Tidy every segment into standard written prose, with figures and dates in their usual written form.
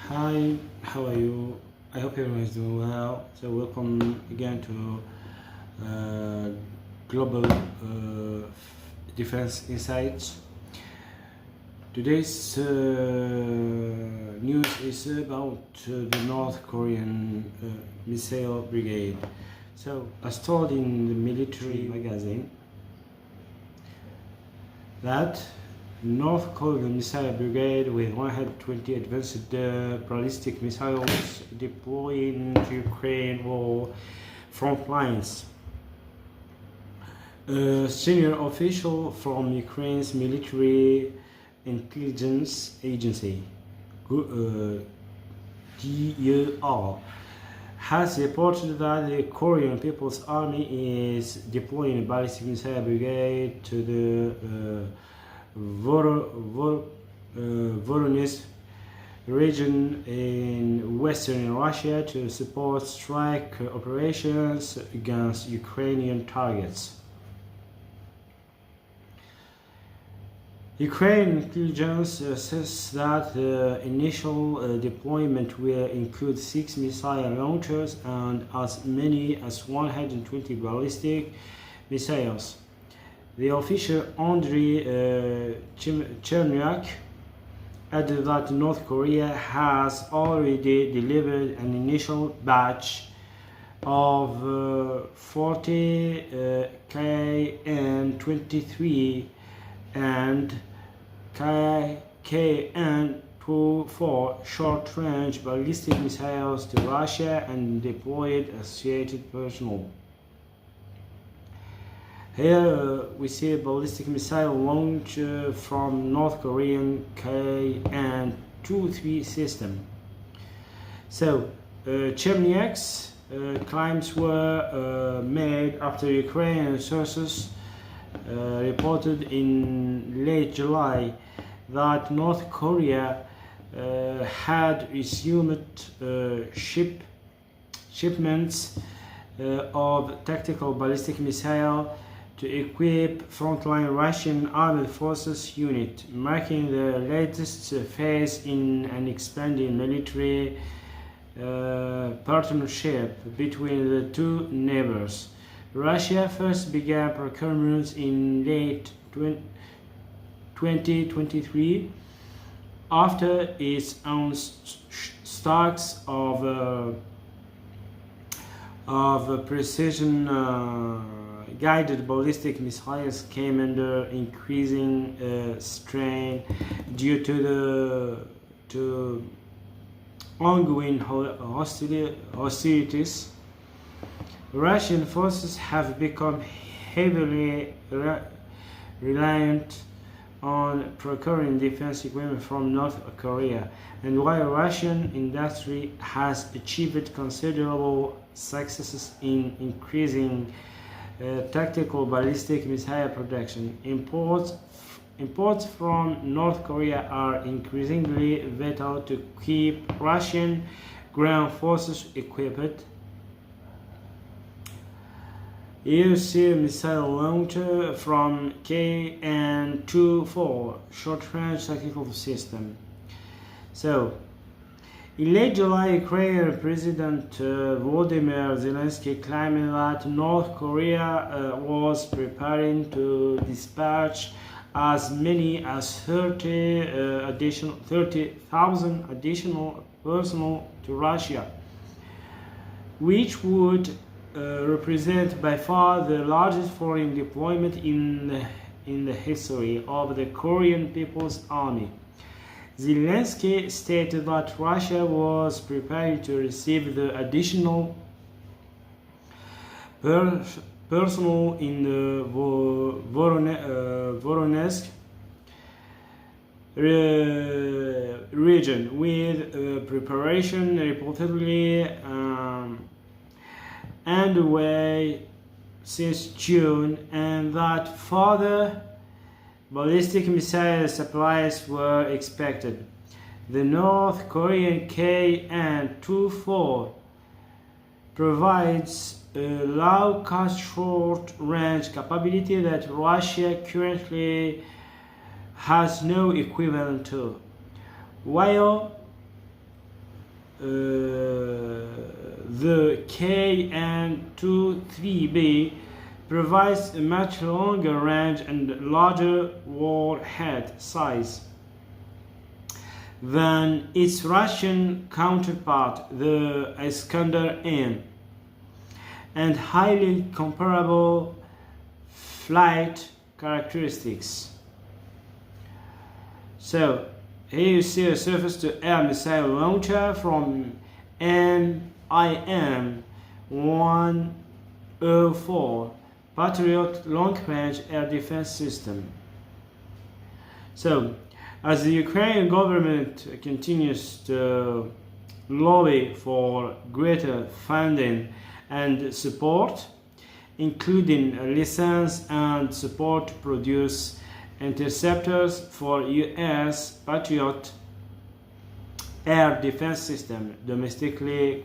Hi, how are you? I hope everyone is doing well. So, welcome again to Global Defense Insights. Today's news is about the North Korean missile brigade. So, as told in the military magazine, that North Korean missile brigade with 120 advanced ballistic missiles deployed into Ukraine war front lines. A senior official from Ukraine's military intelligence agency, DUR, has reported that the Korean People's Army is deploying a ballistic missile brigade to the Voronezh region in western Russia to support strike operations against Ukrainian targets. Ukraine intelligence says that the initial deployment will include 6 missile launchers and as many as 120 ballistic missiles. The official Andriy Chernyak added that North Korea has already delivered an initial batch of 40 KN-23 and KN-24 short-range ballistic missiles to Russia and deployed associated personnel. Here we see a ballistic missile launch from North Korean KN-23 system. So, Chernyak's claims were made after Ukrainian sources reported in late July that North Korea had resumed shipments of tactical ballistic missile to equip frontline Russian armed forces unit, marking the latest phase in an expanding military partnership between the two neighbors. Russia first began procurements in late 2023 after its own stocks of precision guided ballistic missiles came under increasing strain due to ongoing hostilities. Russian forces have become heavily reliant on procuring defense equipment from North Korea, and while Russian industry has achieved considerable successes in increasing tactical ballistic missile production, imports from North Korea are increasingly vital to keep Russian ground forces equipped. You see a missile launcher from KN-24 short-range tactical system. So, in late July, Ukrainian President Volodymyr Zelensky claimed that North Korea was preparing to dispatch as many as 30,000 additional personnel to Russia, which would represent by far the largest foreign deployment in the history of the Korean People's Army. Zelensky stated that Russia was preparing to receive the additional personnel in the Voronezh region, with preparation reportedly underway since June, and that further ballistic missile supplies were expected. The North Korean KN-24 provides a low-cost short-range capability that Russia currently has no equivalent to. While the KN-23B provides a much longer range and larger warhead size than its Russian counterpart, the Iskander-M, and highly comparable flight characteristics. So here you see a surface-to-air missile launcher from MIM-104 Patriot long-range air defense system. So, as the Ukrainian government continues to lobby for greater funding and support, including a license and support to produce interceptors for U.S. Patriot air defense system domestically,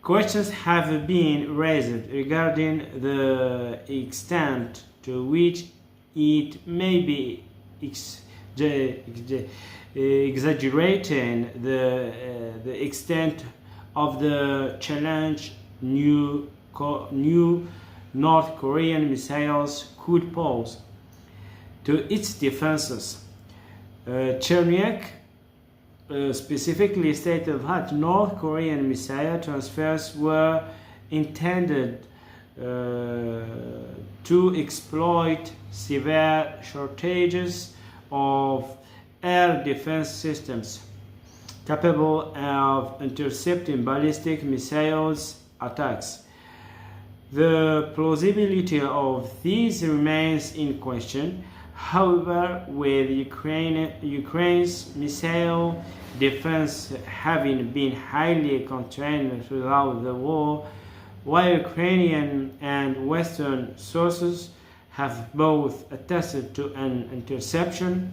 questions have been raised regarding the extent to which it may be exaggerating the extent of the challenge new North Korean missiles could pose to its defenses. Cherniak specifically stated that North Korean missile transfers were intended to exploit severe shortages of air defense systems capable of intercepting ballistic missiles attacks. The plausibility of these remains in question. However, with Ukraine's missile defense having been highly constrained throughout the war, while Ukrainian and Western sources have both attested to an interception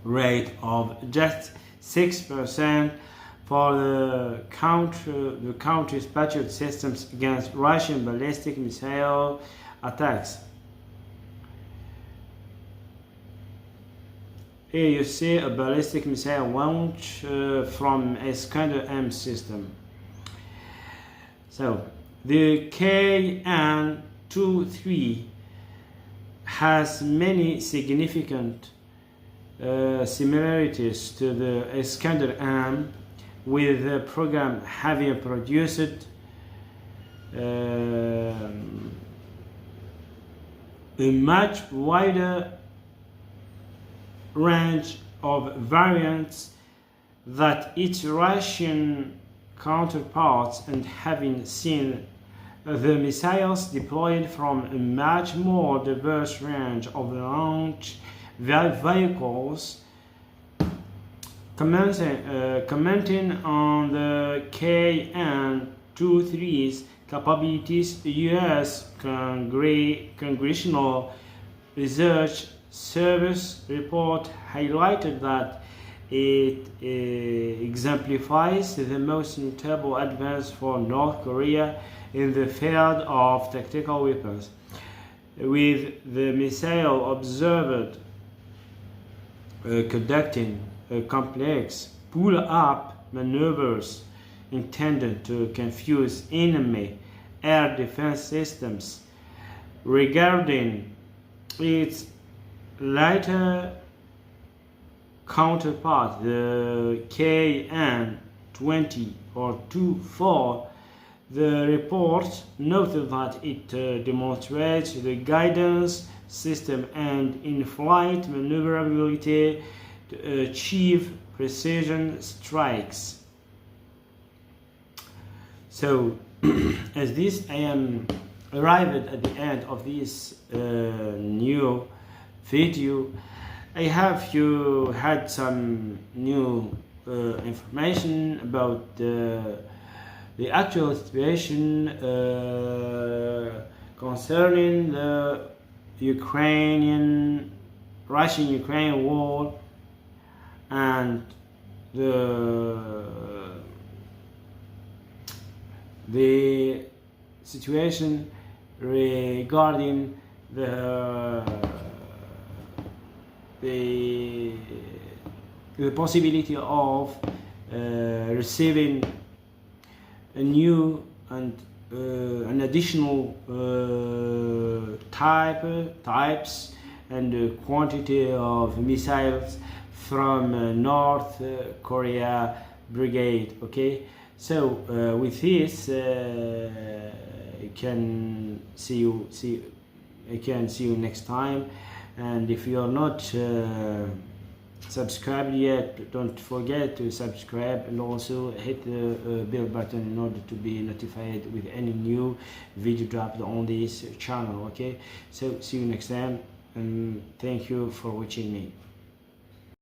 rate of just 6% for the country's Patriot systems against Russian ballistic missile attacks. Here you see a ballistic missile launch from a Iskander-M system. So the KN-23 has many significant similarities to the Iskander-M, with the program having produced a much wider range of variants that its Russian counterparts, and having seen the missiles deployed from a much more diverse range of launch vehicles. Commenting on the KN-23's capabilities, the U.S. Congressional Research Service report highlighted that it exemplifies the most notable advance for North Korea in the field of tactical weapons, with the missile observed conducting complex pull-up maneuvers intended to confuse enemy air defense systems. Regarding its lighter counterpart, the KN-20 or 24, the report noted that it demonstrates the guidance system and in-flight maneuverability to achieve precision strikes. So, as this, I am arrived at the end of this new video. I have you had some new information about the actual situation concerning the Russian-Ukrainian war and the situation regarding the possibility of receiving a new and an additional types and quantity of missiles from North Korea Brigade. Okay, so with this I can see you next time. And if you are not subscribed yet, don't forget to subscribe, and also hit the bell button in order to be notified with any new video dropped on this channel. Okay, so see you next time, and thank you for watching me.